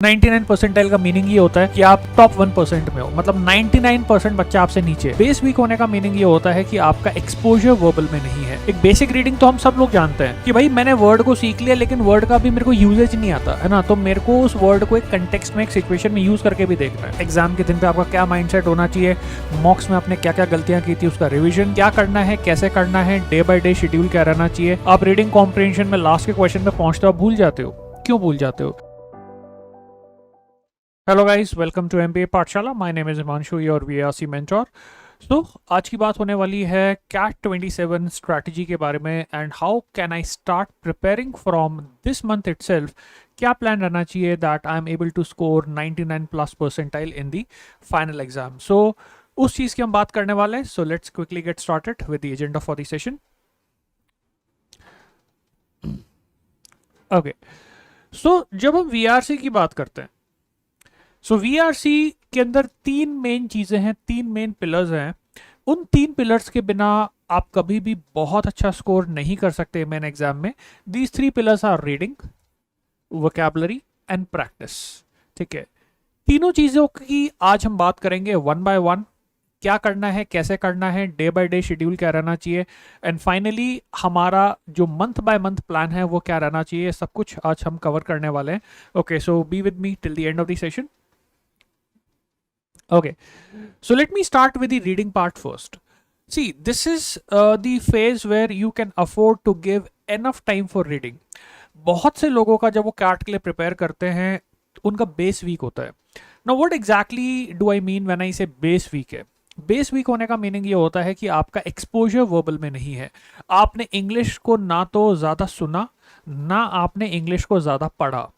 99 percentile का meaning ये होता है कि आप टॉप 1% में हो, मतलब 99% बच्चा आपसे नीचे। बेस वीक होने का मीनिंग ये होता है कि आपका एक्सपोजर वर्बल में नहीं है। एक बेसिक रीडिंग तो हम सब लोग जानते हैं कि भाई मैंने वर्ड को सीख लिया लेकिन वर्ड का भी मेरे को यूजेज नहीं आता है ना, तो मेरे को उस वर्ड को एक कंटेक्स्ट में, एक सिचुएशन में यूज करके भी देखना है। एग्जाम के दिन पे आपका क्या माइंडसेट होना चाहिए, मॉक्स में आपने क्या क्या गलतियां की थी उसका रिविजन क्या करना है, कैसे करना है, डे बाय डे शेड्यूल क्या रहना चाहिए। आप रीडिंग कॉम्प्रिहेंशन में लास्ट के क्वेश्चन पे पहुंचते हो, आप भूल जाते हो। क्यों भूल जाते हो? Hello guys, welcome to MBA Pathshala. My name is Himanshu, your VRC mentor. तो आज की बात होने वाली है कैट 27 स्ट्रैटेजी के बारे में and how can I start preparing from this month itself. क्या प्लान रहना चाहिए that I am able to score 99 plus percentile in the final exam. So उस चीज़ की हम बात करने वाले हैं। So let's quickly get started with the agenda for the session. Okay, so जब हम वीआरसी की बात करते हैं, सो वीआरसी के अंदर तीन मेन चीजें हैं, तीन मेन पिलर्स हैं। उन तीन पिलर्स के बिना आप कभी भी बहुत अच्छा स्कोर नहीं कर सकते मेन एग्जाम में। These three pillars are reading, vocabulary and practice. ठीक है, तीनों चीजों की आज हम बात करेंगे वन बाय वन। क्या करना है, कैसे करना है, डे बाय डे शेड्यूल क्या रहना चाहिए, एंड फाइनली हमारा जो मंथ बाय मंथ प्लान है वो क्या रहना चाहिए, सब कुछ आज हम कवर करने वाले हैं। Okay, so be with me till the end of the session. Okay, so let me start with the reading part first. See, this is the phase where you can afford to give enough time for reading. बहुत से लोगों का जब वो cat के लिए prepare करते हैं उनका बेस वीक होता है। Now what exactly do I mean when I से बेस वीक है? बेस वीक होने का मीनिंग ये होता है कि आपका एक्सपोजर वर्बल में नहीं है। आपने इंग्लिश को ना तो ज़्यादा सुना, ना आपने इंग्लिश को ज़्यादा पढ़ा।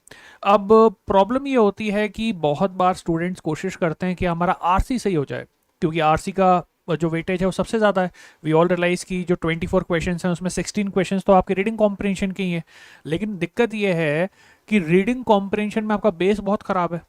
अब प्रॉब्लम ये होती है कि बहुत बार स्टूडेंट्स कोशिश करते हैं कि हमारा आरसी सही हो जाए, क्योंकि आरसी का जो वेटेज है वो सबसे ज़्यादा है। वी ऑल रियलाइज की जो 24 क्वेश्चंस हैं उसमें 16 क्वेश्चंस तो आपके रीडिंग कॉम्प्रिहेंशन के ही हैं। लेकिन दिक्कत ये है कि रीडिंग कॉम्प्रिहेंशन में आपका बेस बहुत ख़राब है।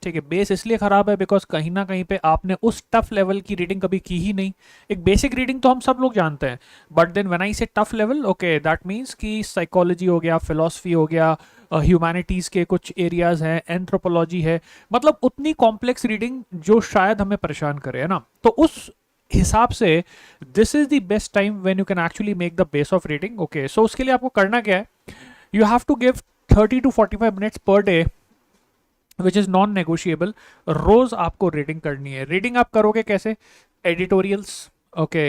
ठीक है, बेस इसलिए ख़राब है बिकॉज कहीं ना कहीं पे आपने उस टफ लेवल की रीडिंग कभी की ही नहीं। एक बेसिक रीडिंग तो हम सब लोग जानते हैं, बट देन व्हेन आई से tough level, okay, that means कि साइकोलॉजी हो गया, फिलोसफी हो गया, ह्यूमैनिटीज़ के कुछ एरियाज हैं, एंथ्रोपोलॉजी है, मतलब उतनी कॉम्प्लेक्स रीडिंग जो शायद हमें परेशान करे, है ना। तो उस हिसाब से this is the best time when you can actually make the base of reading. Okay, so उसके लिए आपको करना क्या है, you have to give 30 to 45 minutes per day which is non negotiable. रोज आपको रीडिंग करनी है। रीडिंग आप करोगे कैसे? Editorials, okay,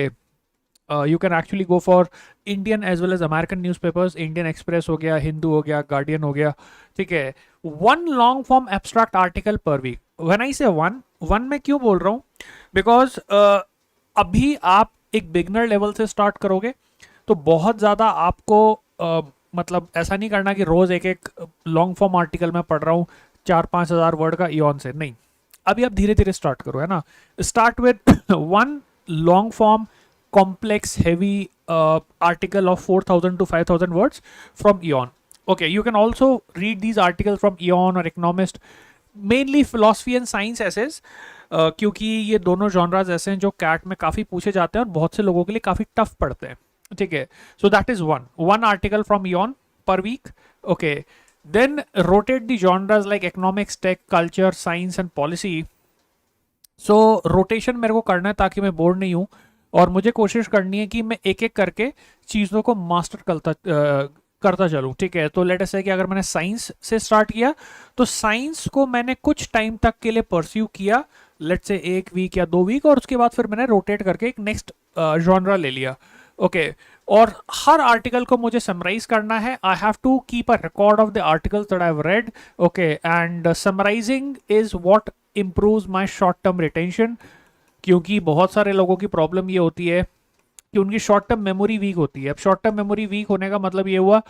you can actually go for Indian as well as American newspapers. Indian Express हो गया, हिंदू हो गया, गार्डियन हो गया। ठीक है, one long form abstract article per week. When I say one, one में क्यों बोल रहा हूँ, बिकॉज अभी आप एक बिगनर लेवल से स्टार्ट करोगे तो बहुत ज़्यादा आपको मतलब ऐसा नहीं करना कि रोज़ एक एक लॉन्ग फॉर्म आर्टिकल मैं पढ़ रहा हूँ 4-5 हज़ार वर्ड का ईऑन से, नहीं। अभी आप धीरे धीरे स्टार्ट करो, है ना। Start with one long form complex heavy article of 4,000 to 5,000 words from Eon. Okay, you can also read these articles from Eon or Economist, mainly philosophy and science essays, क्योंकि ये दोनों genres ऐसे हैं जो cat में काफ़ी पूछे जाते हैं और बहुत से लोगों के लिए काफ़ी टफ पड़ते हैं। ठीक है, so that is one article from Eon per week. Okay, then rotate the genres like economics, tech, culture, science and policy. So rotation मेरे को करना है ताकि मैं बोर नहीं हूँ, और मुझे कोशिश करनी है कि मैं एक एक करके चीज़ों को मास्टर करता चलूँ। ठीक है, तो लेट अस से कि अगर मैंने साइंस से स्टार्ट किया तो साइंस को मैंने कुछ टाइम तक के लिए परस्यू किया, लेट से 1 वीक या 2 वीक, और उसके बाद फिर मैंने रोटेट करके एक नेक्स्ट जॉनरा ले लिया। ओके, और हर आर्टिकल को मुझे समराइज करना है। I have to keep a record of the articles that I have read. Okay, and summarising is what improves my short term retention, क्योंकि बहुत सारे लोगों की प्रॉब्लम ये होती है कि उनकी शॉर्ट टर्म मेमोरी वीक होती है। अब शॉर्ट टर्म मेमोरी वीक होने का मतलब ये हुआ,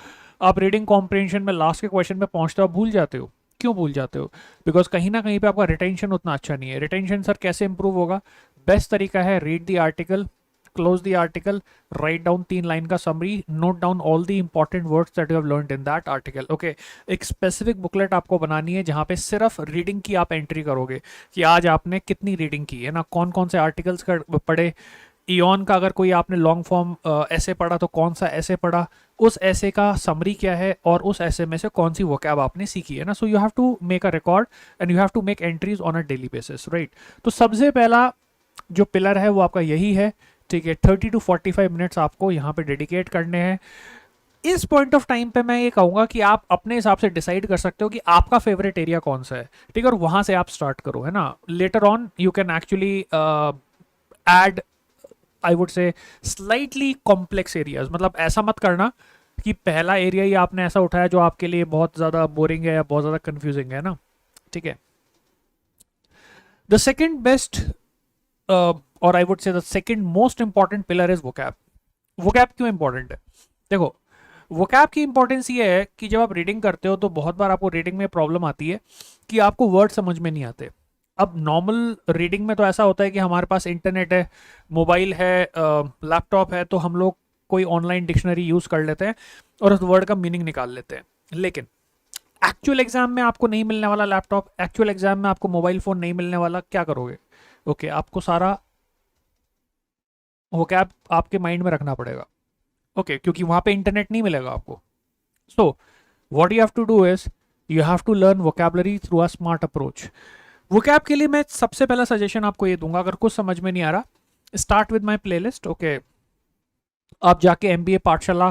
आप रीडिंग कॉम्प्रिहेंशन में लास्ट के क्वेश्चन पे पहुंचते हो, आप भूल जाते हो। क्यों भूल जाते हो? बिकॉज कहीं ना कहीं पे आपका रिटेंशन उतना अच्छा नहीं है। रिटेंशन सर कैसे इंप्रूव होगा? बेस्ट तरीका है read the article, close the article, write down 3 line का summary, note down all the important words that you have learned in that article. Okay, एक स्पेसिफिक बुकलेट आपको बनानी है जहाँ पे सिर्फ रीडिंग की आप एंट्री करोगे कि आज आपने कितनी रीडिंग की है ना, कौन कौन से आर्टिकल्स पढ़े, इयॉन का अगर कोई आपने लॉन्ग फॉर्म ऐसे पढ़ा तो कौन सा ऐसे पढ़ा, उस ऐसे का समरी क्या है, और उस ऐसे में से कौन सी वोकैब आपने सीखी है ना. So you have to make a record and you have to make entries on a daily basis, right. तो सबसे पहला जो पिलर है वो आपका यही है, ठीक है. 30 to 45 मिनट्स आपको यहाँ पे डेडिकेट करने हैं. इस पॉइंट ऑफ टाइम पे मैं ये कहूंगा कि आप अपने हिसाब से डिसाइड कर सकते हो कि आपका फेवरेट एरिया कौन सा है, ठीक है, और वहां से आप स्टार्ट करो, है ना. Later on you can actually add, I would say, slightly complex areas. मतलब ऐसा मत करना कि पहला एरिया ही आपने ऐसा उठाया जो आपके लिए बहुत ज़्यादा बोरिंग है या बहुत ज़्यादा कंफ्यूजिंग है ना, ठीक है. द सेकेंड बेस्ट, और आई would say the second most important pillar is vocab. Vocab क्यों इंपॉर्टेंट है? देखो, वोकैब की इंपॉर्टेंस ये है कि जब आप रीडिंग करते हो तो बहुत बार आपको रीडिंग में प्रॉब्लम आती है कि आपको वर्ड समझ में नहीं आते. अब नॉर्मल रीडिंग में तो ऐसा होता है कि हमारे पास इंटरनेट है, मोबाइल है, लैपटॉप है, तो हम लोग कोई ऑनलाइन डिक्शनरी यूज़ कर लेते हैं और उस वर्ड का मीनिंग निकाल लेते हैं. लेकिन एक्चुअल एग्जाम में आपको नहीं मिलने वाला लैपटॉप, एक्चुअल एग्जाम में आपको मोबाइल फ़ोन नहीं मिलने वाला, क्या करोगे? ओके, आपको सारा वोकैब आपके माइंड में रखना पड़ेगा, ओके, क्योंकि वहाँ पे इंटरनेट नहीं मिलेगा आपको. So what you have to do is you have to learn vocabulary through a smart approach. Vocab के लिए मैं सबसे पहला सजेशन आपको ये दूंगा, अगर कुछ समझ में नहीं आ रहा, start with my play list, okay. आप जाके MBA पाठशाला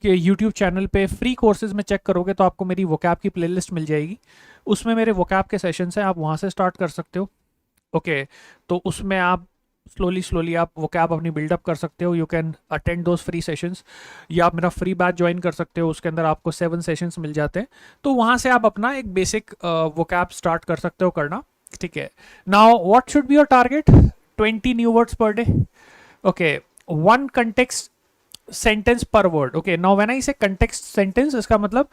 के YouTube चैनल पे फ्री कोर्सेज में चेक करोगे तो आपको मेरी वोकैब की प्लेलिस्ट मिल जाएगी. उसमें मेरे वोकैब के सेशंस हैं, आप वहाँ से स्टार्ट कर सकते हो, ओके. तो उसमें आप स्लोली आप वोकैब अपनी बिल्डअप कर सकते हो. You can attend those free sessions, या आप मेरा फ्री बैच ज्वाइन कर सकते हो, उसके अंदर आपको 7 सेशंस मिल जाते हैं. तो वहाँ से आप अपना एक बेसिक वोकैब स्टार्ट कर सकते हो करना, ठीक है. Now what should be your target? 20 new words per day, okay. 1 context sentence per word, okay. Now when I say context sentence, इसका मतलब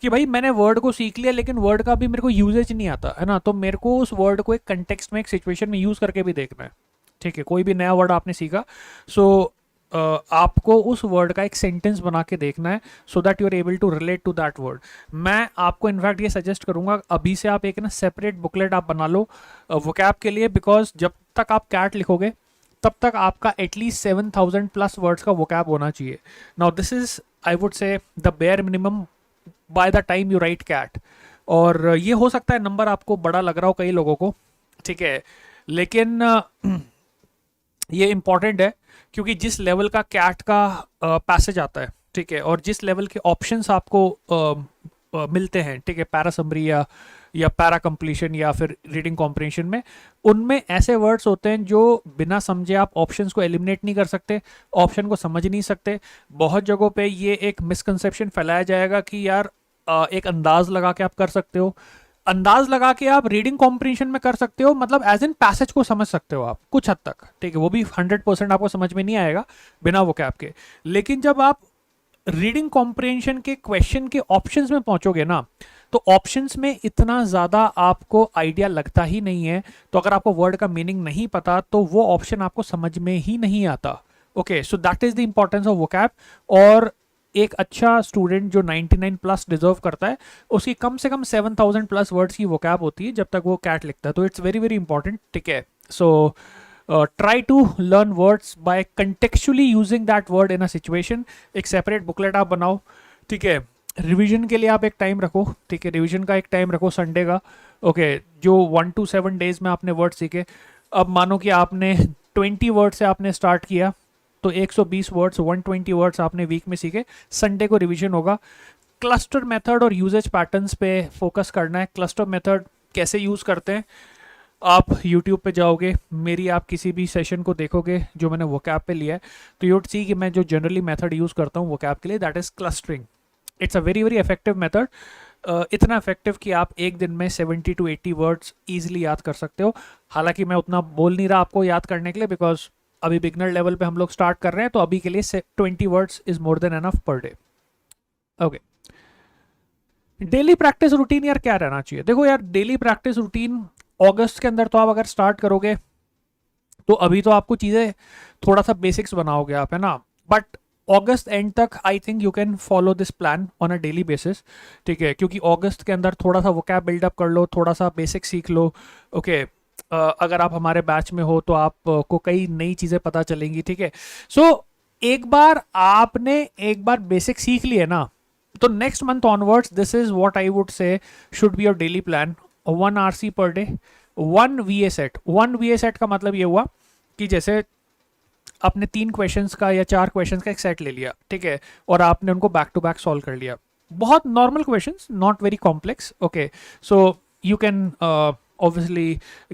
कि भाई मैंने वर्ड को सीख लिया लेकिन वर्ड का भी मेरे को यूजेज नहीं आता है ना, तो मेरे को उस वर्ड को एक कंटेक्स्ट में, एक सिचुएशन में यूज करके भी देखना है, ठीक है. कोई भी नया वर्ड आपने सीखा, सो आपको उस वर्ड का एक सेंटेंस बना के देखना है, so that you are able to relate to that word. मैं आपको इनफैक्ट ये सजेस्ट करूंगा, अभी से आप एक ना सेपरेट बुकलेट आप बना लो वोकैब के लिए, बिकॉज जब तक आप कैट लिखोगे तब तक आपका एटलीस्ट 7,000 प्लस वर्ड्स का वोकैब होना चाहिए. Now this is, I would say, the bare minimum by the time you write CAT. और ये हो सकता है नंबर आपको बड़ा लग रहा हो कई लोगों को, ठीक है, लेकिन ये इंपॉर्टेंट है क्योंकि जिस लेवल का कैट का पैसेज आता है, ठीक है, और जिस लेवल के ऑप्शंस आपको मिलते हैं, ठीक है, पैरा समरी या पैरा कंप्लीशन या फिर रीडिंग कॉम्प्रिहेंशन में, उनमें ऐसे वर्ड्स होते हैं जो बिना समझे आप ऑप्शंस को एलिमिनेट नहीं कर सकते, ऑप्शन को समझ नहीं सकते. बहुत जगहों पे ये एक मिसकंसेप्शन फैलाया जाएगा कि यार एक अंदाज लगा के आप कर सकते हो. अंदाज लगा के आप रीडिंग कॉम्प्रिहेंशन में कर सकते हो, मतलब एज इन पैसेज को समझ सकते हो आप कुछ हद तक, ठीक है. वो भी 100% आपको समझ में नहीं आएगा बिना वोकैब के. लेकिन जब आप रीडिंग कॉम्प्रिहेंशन के क्वेश्चन के ऑप्शंस में पहुंचोगे ना, तो ऑप्शंस में इतना ज़्यादा आपको आइडिया लगता ही नहीं है. तो अगर आपको वर्ड का मीनिंग नहीं पता तो वो ऑप्शन आपको समझ में ही नहीं आता, okay. So that is the importance of vocab. और एक अच्छा स्टूडेंट जो 99 प्लस डिजर्व करता है, उसकी कम से कम 7,000 प्लस वर्ड्स की वोकैब होती है जब तक वो कैट लिखता है. तो इट्स वेरी वेरी इंपॉर्टेंट, ठीक है. So try to learn words by contextually using that word in a situation. एक सेपरेट बुकलेट आप बनाओ, ठीक है. रिवीजन के लिए आप एक टाइम रखो, ठीक है, रिवीजन का एक टाइम रखो संडे का, ओके. जो 1 to 7 डेज में आपने वर्ड सीखे, अब मानो कि आपने 20 वर्ड से आपने स्टार्ट किया, तो 120 वर्ड्स, 120 वर्ड्स आपने वीक में सीखे. संडे को रिवीजन होगा. क्लस्टर मेथड और यूजेज पैटर्न्स पे फोकस करना है. क्लस्टर मेथड कैसे यूज़ करते हैं, आप YouTube पे जाओगे, मेरी आप किसी भी सेशन को देखोगे जो मैंने वोकैब पे लिया है, तो यू वुड सी कि मैं जो जनरली मेथड यूज़ करता हूँ वोकैब के लिए, that is clustering. It's a very very effective method. इतना इफेक्टिव कि आप एक दिन में 70 to 80 वर्ड्स ईजिली याद कर सकते हो. हालांकि मैं उतना बोल नहीं रहा आपको याद करने के लिए, बिकॉज अभी बिगनर लेवल पे हम लोग स्टार्ट कर रहे हैं, तो अभी के लिए 20 words is more than enough पर day, okay. Daily practice routine यार क्या रहना चाहिए? देखो यार, डेली प्रैक्टिस रूटीन अगस्त के अंदर तो आप अगर स्टार्ट करोगे तो अभी तो आपको चीज़ें थोड़ा सा बेसिक्स बनाओगे आप, है ना, बट अगस्त एंड तक I think you can follow this plan on a daily basis, ठीक है. क्योंकि अगस्त के अंदर थोड़ा सा वोकैब बिल्डअप कर लो, थोड़ा सा बेसिक सीख लो, ओके. अगर आप हमारे बैच में हो तो आपको कई नई चीज़ें पता चलेंगी, ठीक है। सो एक बार आपने एक बार बेसिक सीख लिए ना, तो next month onwards this is what I would से should be your daily plan. 1 RC per day, 1 VA set. 1 VA set का मतलब ये हुआ कि जैसे आपने 3 क्वेश्चंस का या 4 क्वेश्चंस का एक सेट ले लिया, ठीक है, और आपने उनको बैक टू बैक सॉल्व कर लिया। बहुत normal questions, not very complex, okay. So you can obviously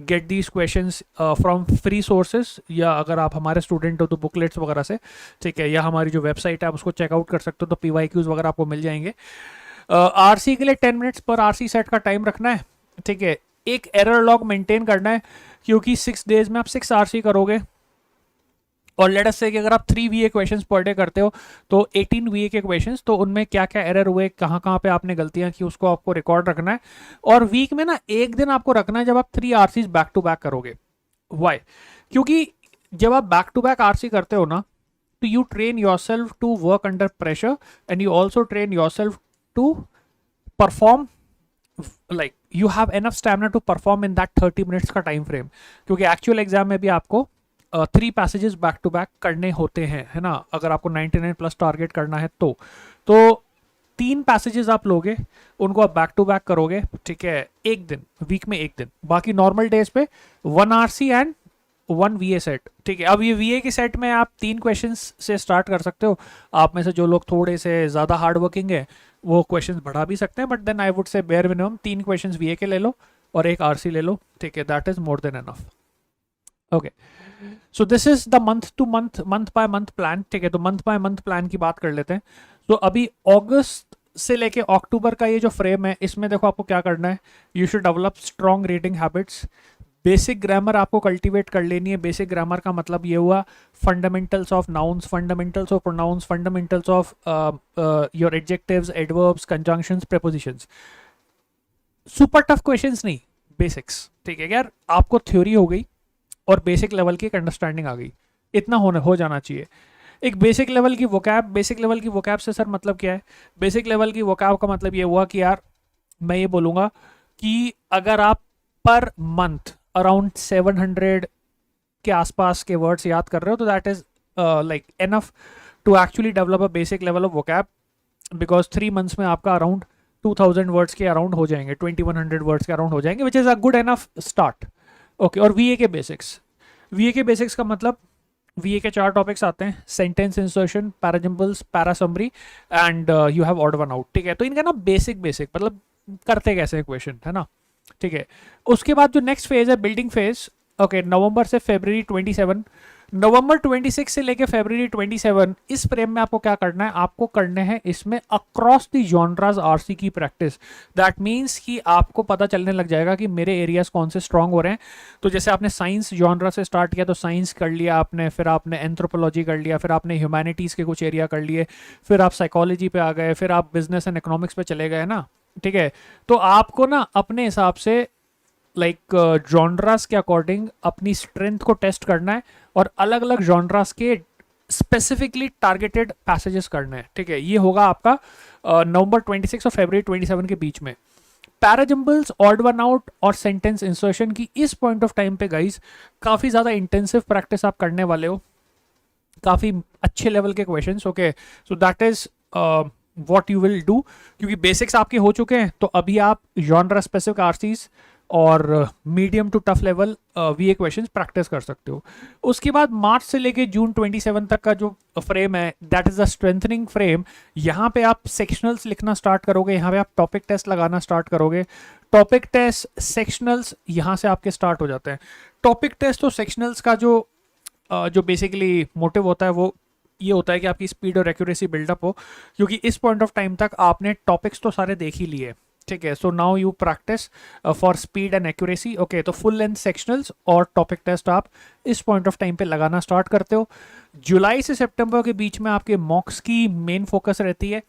get these questions from free sources, या अगर आप हमारे स्टूडेंट हो तो बुकलेट्स वगैरह से, ठीक है, या हमारी जो वेबसाइट है आप उसको चेकआउट कर सकते हो, तो PYQs वगैरह आपको मिल जाएंगे। RC के लिए 10 मिनट्स पर RC सेट का टाइम रखना है, ठीक है। एक एरर लॉग मेंटेन करना है, क्योंकि 6 डेज में आप 6 RC करोगे, और लेट अस से कि अगर आप 3 VA क्वेश्चंस पर डे करते हो तो 18 VA के क्वेश्चंस, तो उनमें क्या क्या एरर हुए, कहाँ कहाँ पे आपने गलतियां की, उसको आपको रिकॉर्ड रखना है। और वीक में ना एक दिन आपको रखना है जब आप 3 RCs बैक टू बैक करोगे। वाई? क्योंकि जब आप बैक टू बैक RC करते हो ना, तो you train yourself to work under pressure, and you also train yourself to perform, like you have enough stamina to perform in that 30 minutes का time frame. क्योंकि actual exam में भी आपको 3 passages back to back करने होते हैं, है ना, अगर आपको 99+ टारगेट करना है तो 3 पैसेजेस आप लोगे, उनको आप बैक टू बैक करोगे, ठीक है, एक दिन, वीक में एक दिन। बाकी नॉर्मल डेज पे 1 RC एंड 1 VA सेट, ठीक है। अब ये VA के सेट में आप 3 क्वेश्चंस से स्टार्ट कर सकते हो। आप में से जो लोग थोड़े से ज़्यादा हार्ड वर्किंग है वो क्वेश्चंस बढ़ा भी सकते हैं, but then I would say bare minimum 3 questions VA के ले लो और एक RC ले लो, ठीक है, that is more than enough. Okay, so this is the month by month plan, ठीक है। तो मंथ बाय मंथ प्लान की बात कर लेते हैं। तो अभी अगस्त से लेके अक्टूबर का ये जो फ्रेम है, इसमें देखो आपको क्या करना है। You should develop strong reading habits. Basic grammar आपको कल्टीवेट कर लेनी है। बेसिक ग्रामर का मतलब ये हुआ fundamentals of nouns, fundamentals of pronouns, fundamentals of your adjectives, adverbs, conjunctions, prepositions. Super tough questions नहीं, बेसिक्स, ठीक है यार। आपको थ्योरी हो गई और बेसिक लेवल की एक अंडरस्टैंडिंग आ गई, इतना हो जाना चाहिए। एक बेसिक लेवल की वोकैब, बेसिक लेवल की वोकैब से सर मतलब क्या है? बेसिक लेवल की वोकैब का मतलब ये हुआ कि यार मैं ये बोलूँगा कि अगर आप पर मंथ अराउंड 700 के आसपास के वर्ड्स याद कर रहे हो, तो that is like enough to actually develop a basic level of vocab, because 3 months में आपका अराउंड 2000 वर्ड्स के अराउंड हो जाएंगे, 2100 वर्ड्स के अराउंड हो जाएंगे, which is a good enough start, okay. और VA के बेसिक्स का मतलब VA के 4 टॉपिक्स आते हैं: sentence insertion, parajumbles, parasummary, and you have odd one out, ठीक है। तो इनका ना बेसिक मतलब करते कैसे क्वेश्चन, है ना, ठीक है। उसके बाद जो नेक्स्ट फेज है बिल्डिंग फेज, ओके, नवंबर से फरवरी 27, नवंबर 26 से लेके फरवरी 27, इस फ्रेम में आपको क्या करना है? आपको करने हैं इसमें अक्रॉस द जॉनरास RC की प्रैक्टिस। दैट मीन्स कि आपको पता चलने लग जाएगा कि मेरे एरियाज कौन से स्ट्रांग हो रहे हैं। तो जैसे आपने साइंस जॉनरा से स्टार्ट किया तो साइंस कर लिया आपने, फिर आपने एंथ्रोपोलॉजी कर लिया, फिर आपने ह्यूमैनिटीज़ के कुछ एरिया कर लिए, फिर आप साइकोलॉजी पे आ गए, फिर आप बिजनेस एंड इकोनॉमिक्स पे चले गए ना, ठीक है। तो आपको ना अपने हिसाब से लाइक जॉनरास के अकॉर्डिंग अपनी स्ट्रेंथ को टेस्ट करना है और अलग अलग जॉनरास के स्पेसिफिकली टारगेटेड पैसेजेस करने हैं, ठीक है। ये होगा आपका नवंबर 26 और फरवरी 27 के बीच में। पैराजम्बल्स, ऑड वन आउट और सेंटेंस इंसर्शन की इस पॉइंट ऑफ टाइम पे गाइस काफ़ी ज़्यादा इंटेंसिव प्रैक्टिस आप करने वाले हो, काफ़ी अच्छे लेवल के questions, okay. So that is what you will do, क्योंकि बेसिक्स आपके हो चुके हैं, तो अभी आप जॉनरा स्पेसिफिक RCs और medium to tough level VA questions practice कर सकते हो। उसके बाद मार्च से लेके जून 27 तक का जो फ्रेम है, that is the strengthening frame. यहाँ पे आप सेक्शनल्स लिखना स्टार्ट करोगे, यहाँ पे आप टॉपिक टेस्ट लगाना स्टार्ट करोगे। टॉपिक टेस्ट, सेक्शनल्स यहाँ से आपके स्टार्ट हो जाते हैं। टॉपिक टेस्ट और सेक्शनल्स का जो बेसिकली मोटिव होता है वो ये होता है कि आपकी स्पीड और एक्यूरेसी बिल्डअप हो, क्योंकि इस पॉइंट ऑफ टाइम तक आपने टॉपिक्स तो सारे देख ही लिए, ठीक है। So now you practice for speed and accuracy, okay. तो फुल लेंथ सेक्शनल्स और टॉपिक टेस्ट आप इस पॉइंट ऑफ टाइम पे लगाना स्टार्ट करते हो। जुलाई से सितंबर के बीच में आपके मॉक्स की मेन फोकस रहती है।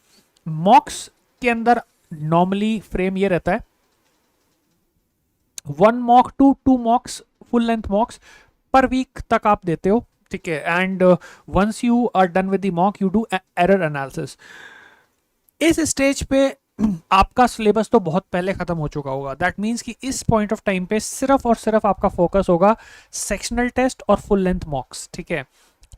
मॉक्स के अंदर नॉर्मली फ्रेम ये रहता है 1 mock to 2 mocks, full length mocks per week तक आप देते हो, ठीक है। And once you are done with the mock you do error analysis. इस स्टेज पे आपका सिलेबस तो बहुत पहले खत्म हो चुका होगा। दैट मीन्स कि इस पॉइंट ऑफ टाइम पे सिर्फ और सिर्फ आपका फोकस होगा सेक्शनल टेस्ट और फुल लेंथ मॉक्स, ठीक है।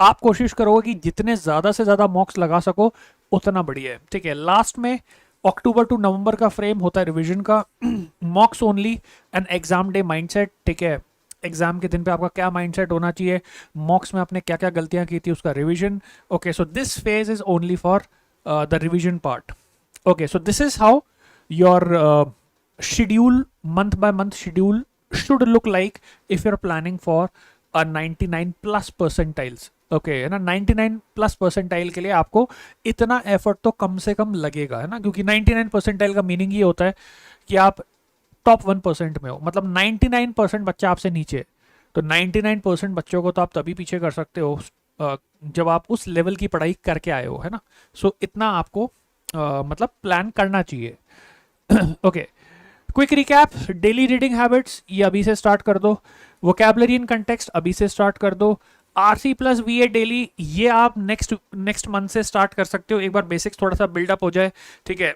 आप कोशिश करोगे कि जितने ज़्यादा से ज़्यादा मॉक्स लगा सको उतना बढ़िया है, ठीक है। लास्ट में अक्टूबर टू नवंबर का फ्रेम होता है रिवीजन का, मॉक्स only and exam day mindset, ठीक है। एग्जाम के दिन पे आपका क्या माइंडसेट होना चाहिए, मॉक्स में आपने क्या क्या गलतियां की थी उसका revision. Okay, so this phase is only for the revision part. Okay, so this is how your schedule, month by month schedule should look like if you're planning for a 99 plus percentiles. Okay, है ना, 99 plus percentile के लिए आपको इतना effort तो कम से कम लगेगा, है ना, क्योंकि 99 परसेंटाइल का मीनिंग ये होता है कि आप टॉप 1% में हो, मतलब 99% बच्चा आपसे नीचे। तो 99% बच्चों को तो आप तभी पीछे कर सकते हो जब आप उस लेवल की पढ़ाई करके आए हो, है ना। सो इतना आपको मतलब प्लान करना चाहिए। Okay, quick recap, daily reading habits ये अभी से स्टार्ट कर दो, वोकैबुलरी इन कंटेक्स्ट अभी से स्टार्ट कर दो, आरसी प्लस वीए डेली ये आप नेक्स्ट मंथ से स्टार्ट कर सकते हो, एक बार बेसिक्स थोड़ा सा बिल्डअप हो जाए, ठीक है।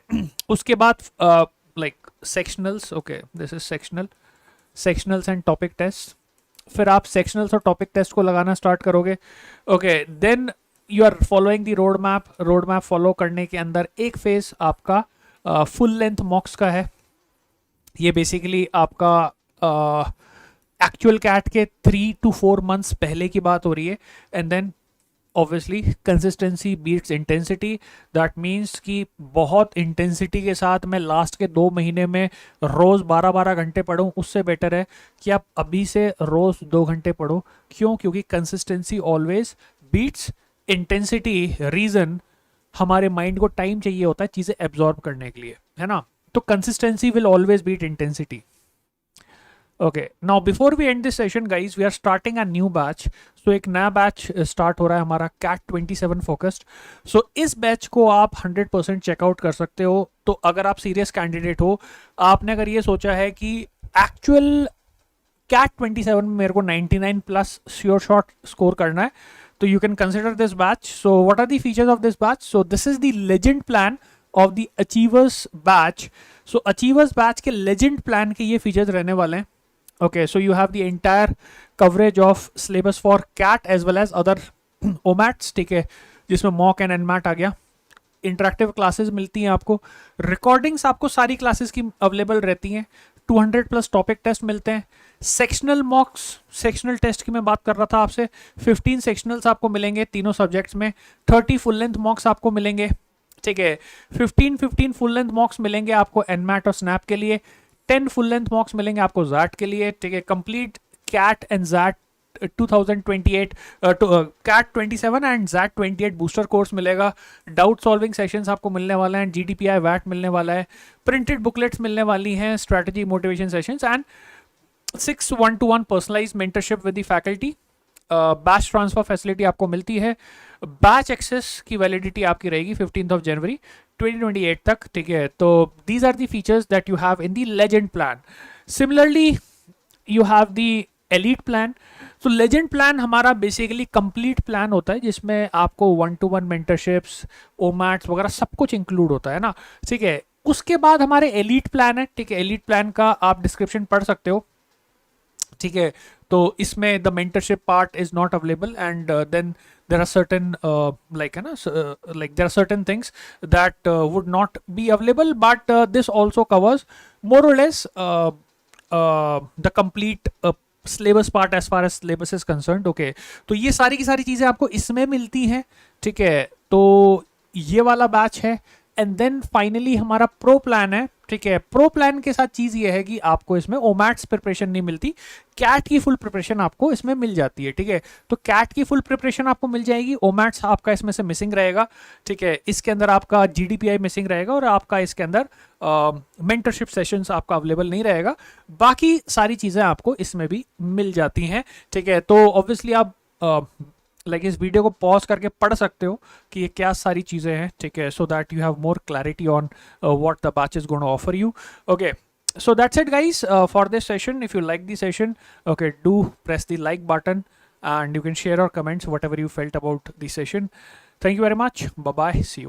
उसके बाद like sectionals, okay this is sectionals and topic test, फिर आप सेक्शनल्स और टॉपिक टेस्ट को लगाना स्टार्ट करोगे। Okay, then you are following the road map follow करने के अंदर एक फेज आपका फुल लेंथ मॉक्स का है। ये बेसिकली आपका एक्चुअल कैट के 3 to 4 months पहले की बात हो रही है। And then obviously consistency beats intensity, that means कि बहुत इंटेंसिटी के साथ मैं लास्ट के 2 महीने में रोज़ 12-12 घंटे पढ़ूँ, उससे बेटर है कि आप अभी से रोज़ 2 घंटे पढ़ो। क्यों? क्योंकि consistency always beats intensity. Reason, हमारे माइंड को टाइम चाहिए होता है चीज़ें एब्जॉर्ब करने के लिए, है ना। तो consistency will always beat intensity. Okay, now before we end this session guys, we are starting a new batch. So एक नया बैच स्टार्ट हो रहा है हमारा कैट 27 फोकस्ड। सो इस बैच को आप 100% चेकआउट कर सकते हो। तो अगर आप सीरियस कैंडिडेट हो, आपने अगर ये सोचा है कि एक्चुअल कैट 27 में मेरे को 99 प्लस श्योर शॉट स्कोर करना है, तो you can consider this batch. So what are the features of this batch? So this is the legend plan of the achievers batch. So achievers batch के legend plan के ये features रहने वाले हैं। Okay, so you have the entire coverage of syllabus for CAT as well as other OMATs, ठीक है, जिसमें mock and NMAT आ गया। इंटरेक्टिव क्लासेस मिलती हैं आपको, रिकॉर्डिंग्स आपको सारी क्लासेस की अवेलेबल रहती हैं, 200 प्लस टॉपिक टेस्ट मिलते हैं, सेक्शनल मॉक्स, सेक्शनल टेस्ट की मैं बात कर रहा था आपसे, 15 सेक्शनल्स आपको मिलेंगे तीनों सब्जेक्ट्स में, 30 फुल लेंथ मॉक्स आपको मिलेंगे, ठीक है। 15 फुल लेंथ मॉक्स मिलेंगे आपको एनमैट और स्नैप के लिए, 10 फुल लेंथ मॉक्स मिलेंगे आपको जैट के लिए, ठीक है। Complete CAT and XAT 2028 CAT 27 and XAT 28 booster course मिलेगा, डाउट सॉल्विंग सेशंस आपको मिलने वाला है, जीडीपीआई वैट मिलने वाला है, प्रिंटेड बुकलेट्स मिलने वाली हैं, strategy motivation sessions and 6 1-to-1 personalised mentorship with the faculty. Batch transfer facility आपको मिलती है, बैच एक्सेस की वैलिडिटी आपकी रहेगी 15 जनवरी 2028 तक, ठीक है। तो these are the features that you have in the legend plan. Similarly you have the elite plan. तो लेजेंड प्लान हमारा बेसिकली कंप्लीट प्लान होता है, जिसमें आपको 1-to-1 मेंटरशिप्स, ओमैट्स वगैरह सब कुछ इंक्लूड होता है ना, ठीक है। उसके बाद हमारे एलीट प्लान है, ठीक है। एलीट प्लान का आप डिस्क्रिप्शन पढ़ सकते हो, ठीक है। तो इसमें the mentorship part is not available and then there are certain like there are certain things that would not be available, but this also covers more or less the complete syllabus part as far as syllabus is concerned, okay। तो ये सारी की सारी चीज़ें आपको इसमें मिलती हैं, ठीक है। तो ये वाला बैच है एंड देन फाइनली हमारा प्रो प्लान है, ठीक है। प्रो प्लान के साथ चीज़ ये है कि आपको इसमें ओमैट्स प्रिपरेशन नहीं मिलती, कैट की फुल प्रिपरेशन आपको इसमें मिल जाती है, ठीक है। तो कैट की फुल प्रिपरेशन आपको मिल जाएगी, ओमैट्स आपका इसमें से मिसिंग रहेगा, ठीक है। इसके अंदर आपका जीडीपीआई मिसिंग रहेगा और आपका इसके अंदर मेंटरशिप सेशंस आपका अवेलेबल नहीं रहेगा। बाकी सारी चीज़ें आपको इसमें भी मिल जाती हैं, ठीक है। तो ऑब्वियसली आप इस वीडियो को पॉज करके पढ़ सकते हो कि ये क्या सारी चीज़ें हैं, ठीक है, so that you have more clarity on what the batch is gonna offer you, okay. So that's it guys for this session. If you like the session, okay, do press the like button and you can share or comments whatever you felt about the session. Thank you very much. Bye bye. See you.